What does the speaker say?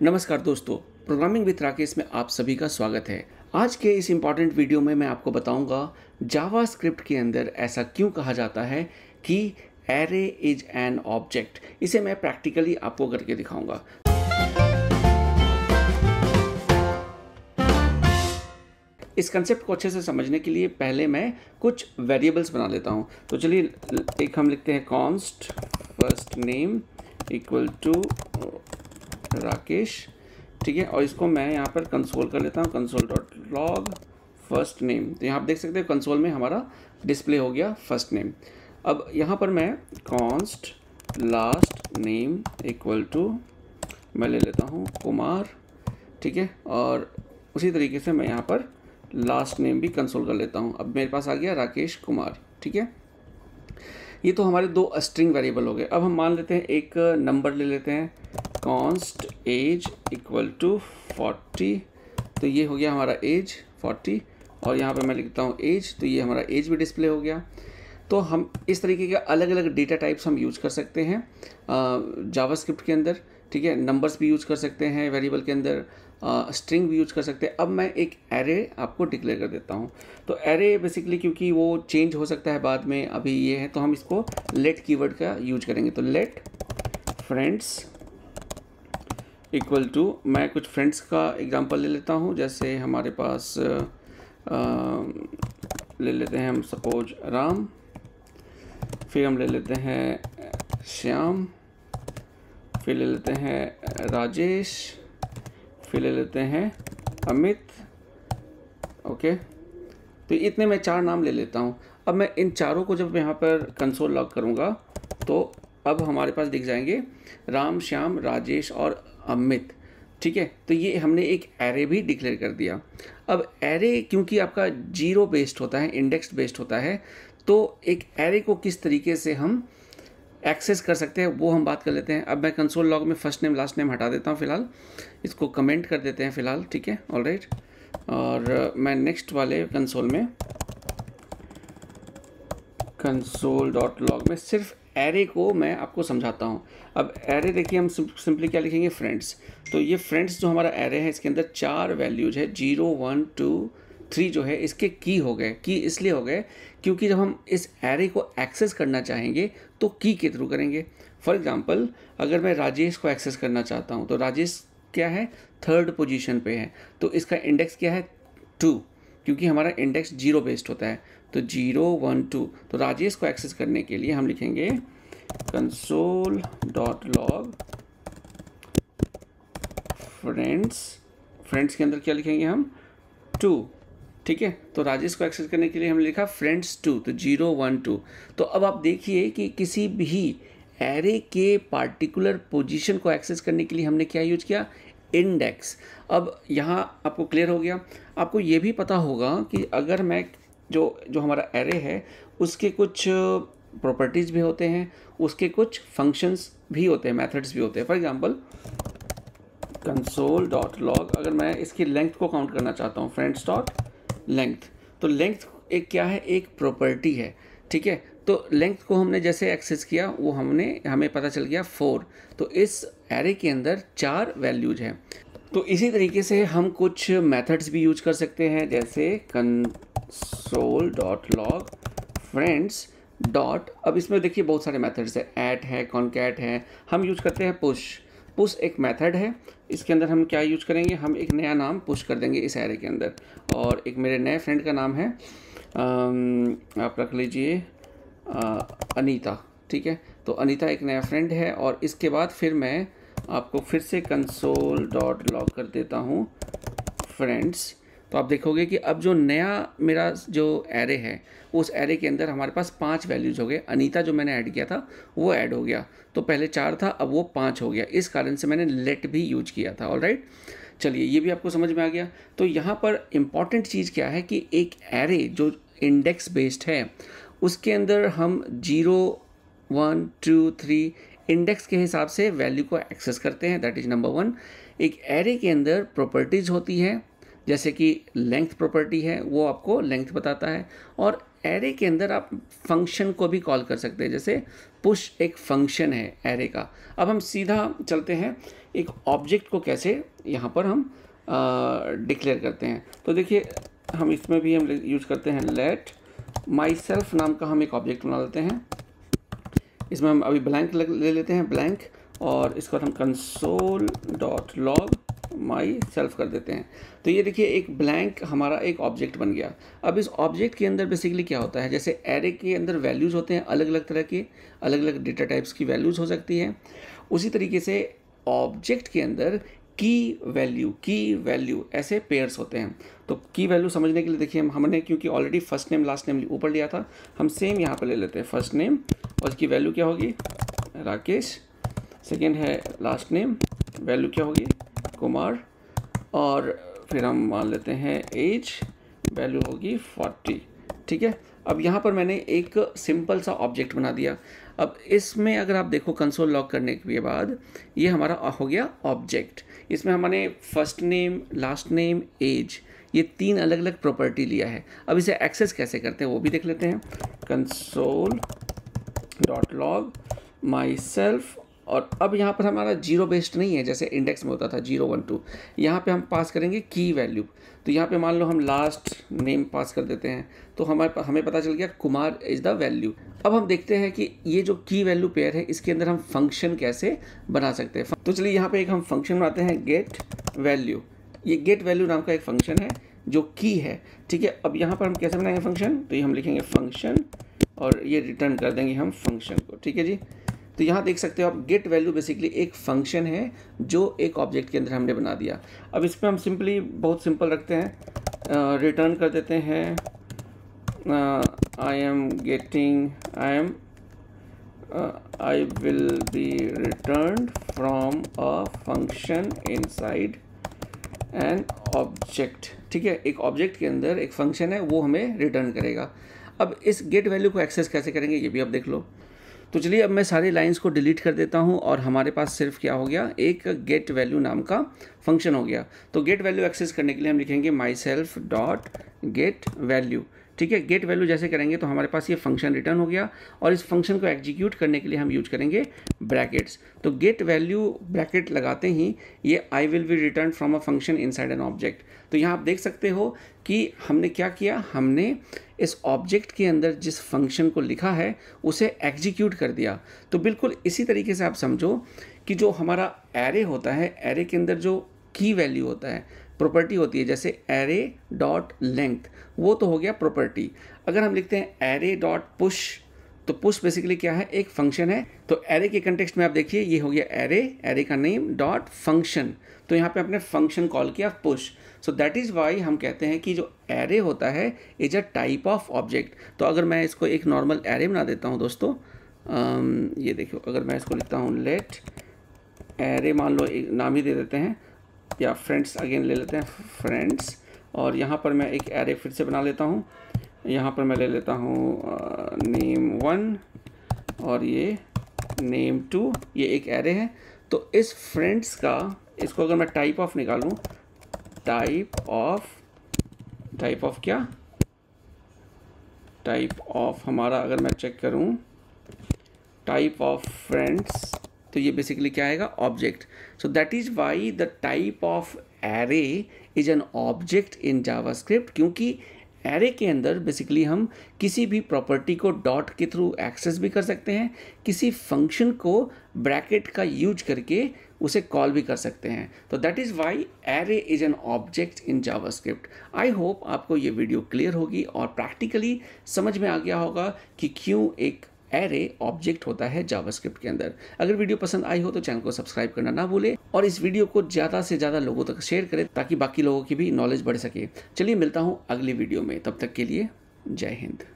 नमस्कार दोस्तों, programming with Rakesh में आप सभी का स्वागत है। आज के इस इम्पॉर्टेंट वीडियो में मैं आपको बताऊंगा जावास्क्रिप्ट के अंदर ऐसा क्यों कहा जाता है कि एरे इज एन ऑब्जेक्ट। इसे मैं प्रैक्टिकली आपको करके दिखाऊंगा। इस कंसेप्ट को अच्छे से समझने के लिए पहले मैं कुछ वेरिएबल्स बना लेता हूं। तो चलिए एक हम लिखते हैं const first name equal to Rakesh, ठीक है। और इसको मैं यहाँ पर कंसोल कर लेता हूँ, console dot log first name. तो यहाँ आप देख सकते हैं कंसोल में हमारा डिस्प्ले हो गया फर्स्ट नेम। अब यहाँ पर मैं const last name equal to मैं ले लेता हूँ कुमार, ठीक है। और उसी तरीके से मैं यहाँ पर लास्ट नेम भी कंसोल कर लेता हूँ। अब मेरे पास आ गया राकेश कुमार, ठीक है। ये तो हमारे दो स्ट्रिंग वेरिएबल हो गए। अब हम मान लेते हैं एक नंबर ले लेते हैं, कॉन्स्ट एज इक्वल टू 40। तो ये हो गया हमारा एज 40 और यहाँ पे मैं लिखता हूँ एज, तो ये हमारा एज भी डिस्प्ले हो गया। तो हम इस तरीके के अलग अलग डेटा टाइप्स हम यूज़ कर सकते हैं जावास्क्रिप्ट के अंदर, ठीक है। नंबर्स भी यूज़ कर सकते हैं वेरिएबल के अंदर, स्ट्रिंग भी यूज़ कर सकते हैं। अब मैं एक एरे आपको डिक्लेयर कर देता हूँ। तो एरे बेसिकली क्योंकि वो चेंज हो सकता है बाद में, अभी ये है तो हम इसको लेट कीवर्ड का यूज करेंगे। तो लेट फ्रेंड्स इक्वल टू, मैं कुछ फ्रेंड्स का एग्जांपल ले लेता हूँ। जैसे हमारे पास ले लेते हैं हम सपोज राम, फिर हम ले लेते हैं श्याम, फिर ले लेते हैं राजेश, फिर ले लेते हैं अमित, ओके। तो इतने मैं 4 नाम ले लेता हूँ। अब मैं इन चारों को जब यहाँ पर कंसोल लॉग करूँगा तो अब हमारे पास दिख जाएंगे राम, श्याम, राजेश और अमित, ठीक है। तो ये हमने एक एरे भी डिक्लेयर कर दिया। अब एरे क्योंकि आपका जीरो बेस्ड होता है, इंडेक्स बेस्ड होता है, तो एक एरे को किस तरीके से हम एक्सेस कर सकते हैं वो हम बात कर लेते हैं। अब मैं कंसोल लॉग में फर्स्ट नेम लास्ट नेम हटा देता हूँ फ़िलहाल, इसको कमेंट कर देते हैं फ़िलहाल, ठीक है, ऑलराइट। और मैं नेक्स्ट वाले कंसोल में कंसोल डॉट लॉग में सिर्फ एरे को मैं आपको समझाता हूँ। अब एरे देखिए हम सिंपली क्या लिखेंगे, फ्रेंड्स। तो ये फ्रेंड्स जो हमारा एरे है इसके अंदर 4 वैल्यूज है, 0 1 2 3 जो है इसके की हो गए। की इसलिए हो गए क्योंकि जब हम इस एरे को एक्सेस करना चाहेंगे तो की के थ्रू करेंगे। फॉर एग्जांपल अगर मैं राजेश को एक्सेस करना चाहता हूँ तो राजेश क्या है, 3rd पोजीशन पे है, तो इसका इंडेक्स क्या है 2, क्योंकि हमारा इंडेक्स 0 बेस्ड होता है। तो 0 1 2, तो राजेश को एक्सेस करने के लिए हम लिखेंगे console dot log friends, friends के अंदर क्या लिखेंगे हम 2, ठीक है। तो राजेश को एक्सेस करने के लिए हमने लिखा फ्रेंड्स 2, तो 0 1 2। तो अब आप देखिए कि किसी भी एरे के पार्टिकुलर पोजीशन को एक्सेस करने के लिए हमने क्या यूज किया, इंडेक्स। अब यहाँ आपको क्लियर हो गया। आपको ये भी पता होगा कि अगर मैं जो हमारा एरे है उसके कुछ प्रॉपर्टीज़ भी होते हैं, उसके कुछ फंक्शंस भी होते हैं, मेथड्स भी होते हैं। For example console dot log, अगर मैं इसकी लेंथ को काउंट करना चाहता हूँ, फ्रेंड्स डॉट लेंथ, तो लेंथ एक क्या है, एक प्रॉपर्टी है, ठीक है। तो लेंथ को हमने जैसे एक्सेस किया वो हमें पता चल गया 4। तो इस एरे के अंदर 4 वैल्यूज हैं। तो इसी तरीके से हम कुछ मेथड्स भी यूज कर सकते हैं, जैसे console dot log friends dot, अब इसमें देखिए बहुत सारे मेथड्स है, ऐट है, कॉनकैट है, हम यूज करते हैं पुश। पुश एक मेथड है, इसके अंदर हम क्या यूज करेंगे, हम एक नया नाम पुश कर देंगे इस एरे के अंदर। और एक मेरे नए फ्रेंड का नाम है आप रख लीजिए अनीता, ठीक है। तो अनीता एक नया फ्रेंड है और इसके बाद फिर मैं आपको फिर से कंसोल डॉट लॉग कर देता हूँ फ्रेंड्स। तो आप देखोगे कि अब जो नया मेरा जो एरे है उस एरे के अंदर हमारे पास 5 वैल्यूज हो गए। अनीता जो मैंने ऐड किया था वो ऐड हो गया, तो पहले 4 था अब वो 5 हो गया। इस कारण से मैंने लेट भी यूज किया था, ऑलराइट। चलिए ये भी आपको समझ में आ गया। तो यहाँ पर इम्पॉर्टेंट चीज़ क्या है कि एक एरे जो इंडेक्स बेस्ड है उसके अंदर हम 0 1 2 3 इंडेक्स के हिसाब से वैल्यू को एक्सेस करते हैं, दैट इज नंबर 1। एक एरे के अंदर प्रॉपर्टीज़ होती है, जैसे कि लेंथ प्रॉपर्टी है वो आपको लेंथ बताता है, और एरे के अंदर आप फंक्शन को भी कॉल कर सकते हैं, जैसे पुश एक फंक्शन है एरे का। अब हम सीधा चलते हैं एक ऑब्जेक्ट को कैसे यहाँ पर हम डिक्लेयर करते हैं। तो देखिए हम इसमें भी हम यूज करते हैं लेट माई सेल्फ नाम का हम एक ऑब्जेक्ट बना लेते हैं। इसमें हम अभी ब्लैंक ले लेते हैं, ब्लैंक, और इसको हम console dot log my self कर देते हैं। तो ये देखिए एक ब्लैंक हमारा एक ऑब्जेक्ट बन गया। अब इस ऑब्जेक्ट के अंदर बेसिकली क्या होता है, जैसे एरे के अंदर वैल्यूज़ होते हैं, अलग अलग तरह की, अलग अलग डेटा टाइप्स की वैल्यूज़ हो सकती हैं। उसी तरीके से ऑब्जेक्ट के अंदर की वैल्यू ऐसे पेयर्स होते हैं। तो की वैल्यू समझने के लिए देखिए हमने क्योंकि already first name last name ऊपर लिया था, हम सेम यहाँ पर ले लेते हैं फर्स्ट नेम और इसकी वैल्यू क्या होगी राकेश, सेकेंड है लास्ट नेम, वैल्यू क्या होगी कुमार, और फिर हम मान लेते हैं एज, वैल्यू होगी 40। ठीक है, अब यहाँ पर मैंने एक सिंपल सा ऑब्जेक्ट बना दिया। अब इसमें अगर आप देखो कंसोल लॉग करने के बाद ये हमारा हो गया ऑब्जेक्ट। इसमें हमने first name last name as ये 3 अलग अलग प्रॉपर्टी लिया है। अब इसे एक्सेस कैसे करते हैं वो भी देख लेते हैं। Console dot log my self, और अब यहाँ पर हमारा जीरो बेस्ड नहीं है जैसे इंडेक्स में होता था 0 1 2, यहाँ पे हम पास करेंगे की वैल्यू। तो यहाँ पे मान लो हम लास्ट नेम पास कर देते हैं, तो हमें पता चल गया कुमार इज़ द वैल्यू। अब हम देखते हैं कि ये जो की वैल्यू पेयर है इसके अंदर हम फंक्शन कैसे बना सकते हैं। तो चलिए यहाँ पे एक हम फंक्शन बनाते हैं गेट वैल्यू। ये गेट वैल्यू नाम का एक फंक्शन है जो की है। ठीक है, अब यहाँ पर हम कैसे बनाएंगे फंक्शन, तो ये हम लिखेंगे फंक्शन और ये रिटर्न कर देंगे हम फंक्शन को। ठीक है जी, तो यहाँ देख सकते हो आप गेट वैल्यू बेसिकली एक फंक्शन है जो एक ऑब्जेक्ट के अंदर हमने बना दिया। अब इस पर हम सिंपली बहुत सिंपल रखते हैं, रिटर्न कर देते हैं I will be returned from a function inside an object. ठीक है, एक ऑब्जेक्ट के अंदर एक फंक्शन है वो हमें रिटर्न करेगा। अब इस गेट वैल्यू को एक्सेस कैसे करेंगे ये भी आप देख लो। तो चलिए अब मैं सारी लाइंस को डिलीट कर देता हूं और हमारे पास सिर्फ क्या हो गया, एक गेट वैल्यू नाम का फंक्शन हो गया। तो गेट वैल्यू एक्सेस करने के लिए हम लिखेंगे my self dot get value. ठीक है, गेट वैल्यू जैसे करेंगे तो हमारे पास ये फंक्शन रिटर्न हो गया, और इस फंक्शन को एग्जीक्यूट करने के लिए हम यूज करेंगे ब्रैकेट्स। तो गेट वैल्यू ब्रैकेट लगाते ही ये I will be return from a function inside an object. तो यहाँ आप देख सकते हो कि हमने क्या किया, हमने इस ऑब्जेक्ट के अंदर जिस फंक्शन को लिखा है उसे एग्जीक्यूट कर दिया। तो बिल्कुल इसी तरीके से आप समझो कि जो हमारा एरे होता है, एरे के अंदर जो की वैल्यू होता है, प्रॉपर्टी होती है, जैसे एरे डॉट लेंथ, वो तो हो गया प्रॉपर्टी। अगर हम लिखते हैं एरे डॉट पुश, तो पुश बेसिकली क्या है, एक फंक्शन है। तो एरे के कंटेक्स्ट में आप देखिए ये हो गया एरे, एरे का नेम डॉट फंक्शन, तो यहाँ पे आपने फंक्शन कॉल किया push. So that is why हम कहते हैं कि जो एरे होता है is a type of object. तो अगर मैं इसको एक नॉर्मल एरे बना देता हूँ दोस्तों, ये देखो, अगर मैं इसको लिखता हूँ लेट एरे, मान लो एक नाम ही दे देते हैं, या फ्रेंड्स अगेन ले लेते हैं फ्रेंड्स, और यहाँ पर मैं एक एरे फिर से बना लेता हूँ। यहाँ पर मैं ले लेता हूँ नेम 1 और ये नेम 2, ये एक एरे है। तो इस फ्रेंड्स का, इसको अगर मैं टाइप ऑफ निकालूँ, टाइप ऑफ क्या, टाइप ऑफ हमारा अगर मैं चेक करूँ टाइप ऑफ फ्रेंड्स, तो ये बेसिकली क्या आएगा, object. So that is why the type of array is an object in JavaScript, क्योंकि एरे के अंदर बेसिकली हम किसी भी प्रॉपर्टी को डॉट के थ्रू एक्सेस भी कर सकते हैं, किसी फंक्शन को ब्रैकेट का यूज करके उसे कॉल भी कर सकते हैं। तो that is why array is an object in JavaScript. I hope आपको ये वीडियो क्लियर होगी और प्रैक्टिकली समझ में आ गया होगा कि क्यों एक एरे ऑब्जेक्ट होता है जावास्क्रिप्ट के अंदर। अगर वीडियो पसंद आई हो तो चैनल को सब्सक्राइब करना ना भूले और इस वीडियो को ज़्यादा से ज़्यादा लोगों तक शेयर करें ताकि बाकी लोगों की भी नॉलेज बढ़ सके। चलिए मिलता हूँ अगली वीडियो में, तब तक के लिए जय हिंद।